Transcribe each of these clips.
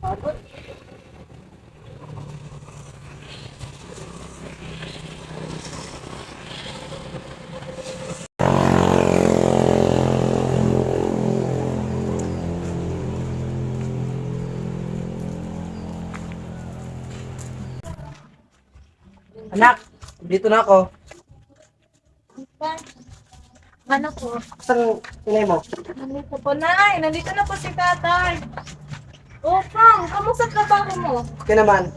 Pagod. Anak, dito na ako. Ano po? Saan tunay mo? Nandito po, Nay. Nandito na po si tatay. Oh, Pang, kamusta trabaho mo? Okay naman.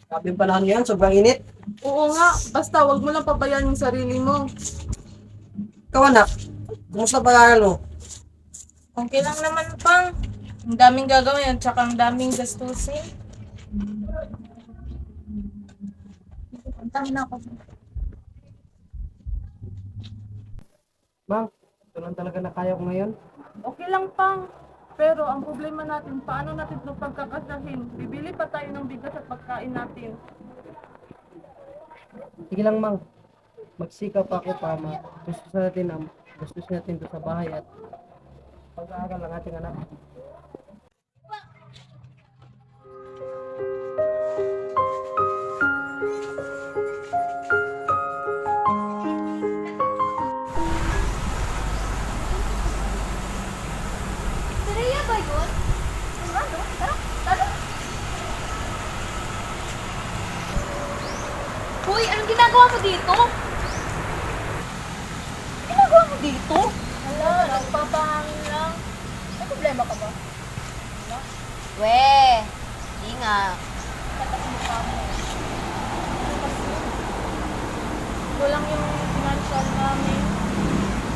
Sabi yung panahon ngayon, sobrang init. Oo nga, basta wag mo lang pabayaan yung sarili mo. Ikaw anak, kumusta pag-aaral mo? Okay lang naman, Pang. Ang daming gagawin at saka ang daming gastusin. Punta na ako. Ma'am, ito lang talaga na kaya ko ngayon. Okay lang, Pang. Pero ang problema natin, paano natin ito pagkakasahin? Bibili pa tayo ng bigas at pagkain natin. Sige lang, Mang. Magsikap ako para gusto natin doon sa bahay at pag-aaral ng ating anak. Saraya ba yun? Ano? Tara, tara. Hoy, anong ginagawa mo dito? Ginagawa mo dito? Hala, nagpapahangin lang. May problema ka ba? We, di nga. Tatas mukha mo. Kulang yung financial namin.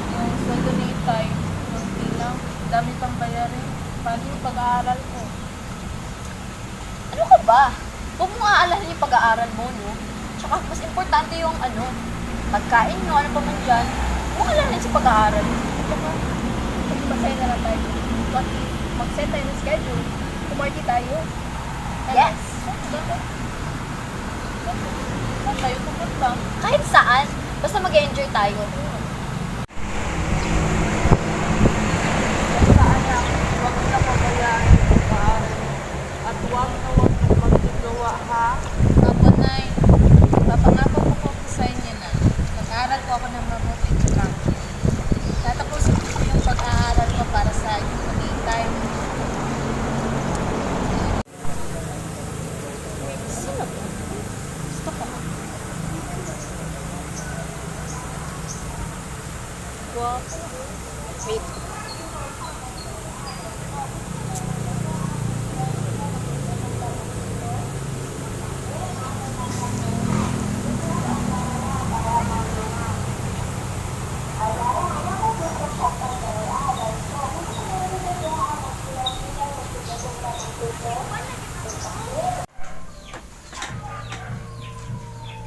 Yung sweldo ni Itay. Kunti lang. Dami pang bayarin. Paano yung pag-aaral ko? Ano ka ba? Huwag mong aalahin yung pag-aaral mo, no? Tsaka mas importante yung pagkain nyo, ano pa man dyan. Huwag mong aalahin sa pag-aaral. Masaya na lang tayo. What if mag-set tayo ng schedule? Kumarty tayo. Yes! Saan tayo pupunta? Kahit saan, basta mag-enjoy tayo. Basta anak, huwag mo na pabayaan yung pag-aaral mo. At huwag na magtulawa, ha? Opo, Nay. Papangako ko po sa inyo na mag-aaral po ako ng mabuti tsaka tatapusin ko yung pag-aaral ko para sa inyong mag-iintay. Sino ba? Gusto ko. Wow. Wait.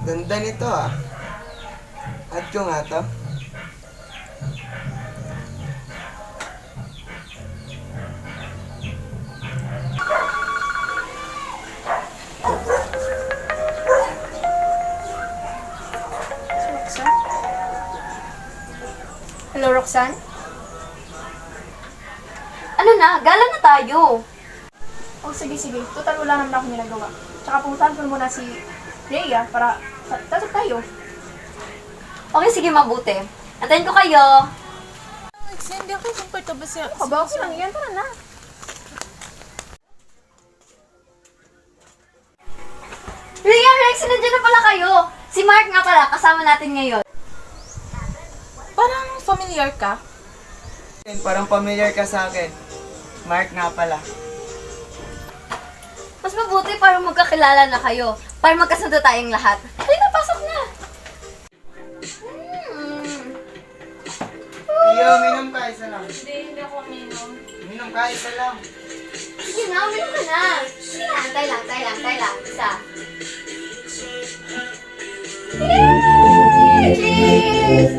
Ganda nito ah. Add ko nga to. Hello, Roxanne? Ano na? Gala na tayo. Oh, sige, sige. Total wala naman ako ginagawa. Tsaka pumuntahan ko muna si Rhea para tatap tayo. Okay, sige, mabuti. Antayin ko kayo. Alex, hindi ako comfortable siya. Ano ba? Okay lang yan. Tara na. Rhea, Rex, nandiyan na pala kayo. Si Mark nga pala, kasama natin ngayon. Parang familiar ka. Parang familiar ka sa akin. Mark nga pala. Mas mabuti para magkakilala na kayo. Para magkasundo tayong lahat. Halika, pasok na. Iyo, minom ka, isa lang. Hindi ako minum. Minom ka, isa lang. Sige na, uminom ka na. Sige na, antay lang. Isa. Yay! Cheers!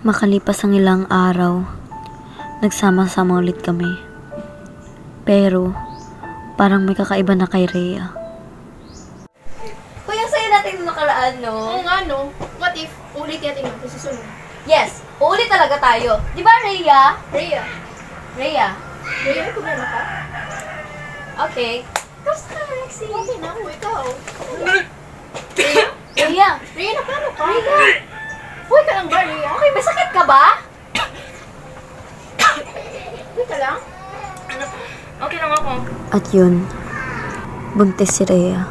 Makalipas ang ilang araw, nagsama-sama ulit kami. Pero, parang may kakaiba na kay Rhea. Kuya, sa'yo natin nung nakaraan, no? Oo nga, no? What if, ulit natin yung susunod? Yes, uulit talaga tayo. Di ba, Rhea? Rhea, Rhea. Rhea, may problema ka? Okay. Kamusta ka, Rexy? Okay na ako, ikaw. Rhea. Rhea, na paano ka? Rhea. Uy ka lang ba, Rhea? Okay, may sakit ka ba? Uy ka lang? Okay lang ako. At yun, buntis si Rhea.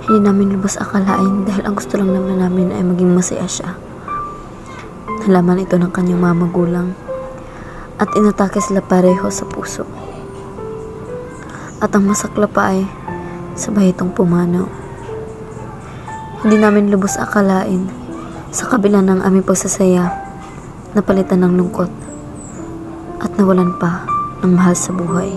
Hindi namin lubos akalain dahil ang gusto lang naman namin ay maging masaya siya. Nalaman ito ng kanyang mga magulang at inatake sila pareho sa puso. At ang masakla pa ay sabay itong pumanaw. Hindi namin lubos akalain sa kabila ng aming pagsasaya napalitan ng lungkot at nawalan pa ng mahal sa buhay.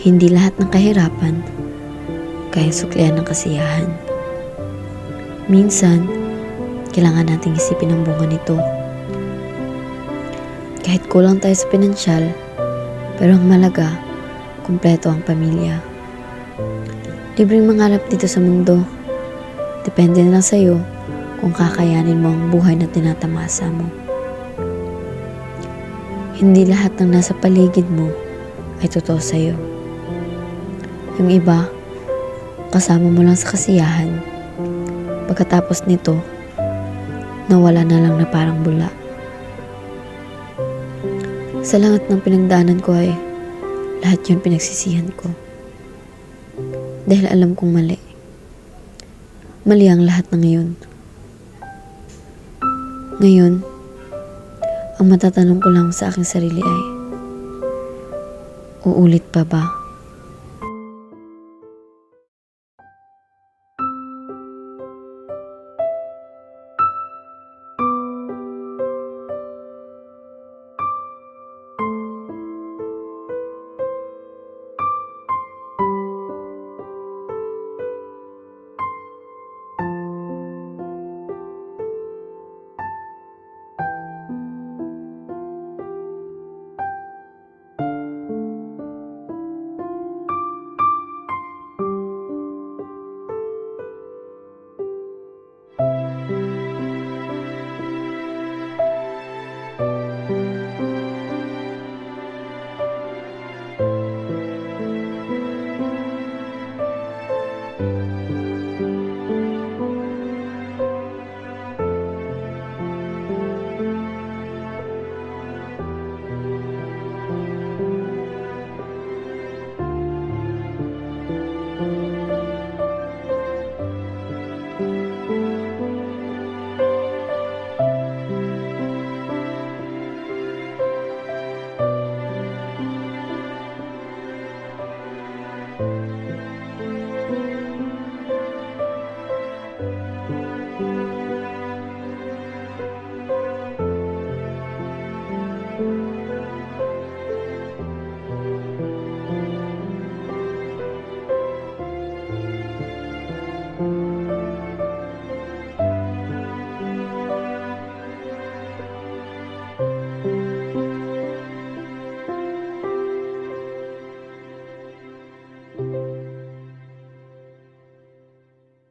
Hindi lahat ng kahirapan kaya suklian ng kasiyahan. Minsan, kailangan nating isipin ang bunga nito. Kahit kulang tayo sa pinansyal, pero ang malaga, kumpleto ang pamilya. Libreng mangarap dito sa mundo. Depende na lang sa'yo kung kakayanin mo ang buhay na tinatamasa mo. Hindi lahat ng nasa paligid mo ay totoo sa'yo. Yung iba, kasama mo lang sa kasiyahan. Pagkatapos nito, nawala na lang na parang bula. Sa lahat ng pinagdaanan ko ay lahat yun pinagsisihan ko. Dahil alam kong mali. Mali ang lahat ng yun. Ngayon, ang matatanong ko lang sa aking sarili ay, uulit pa ba?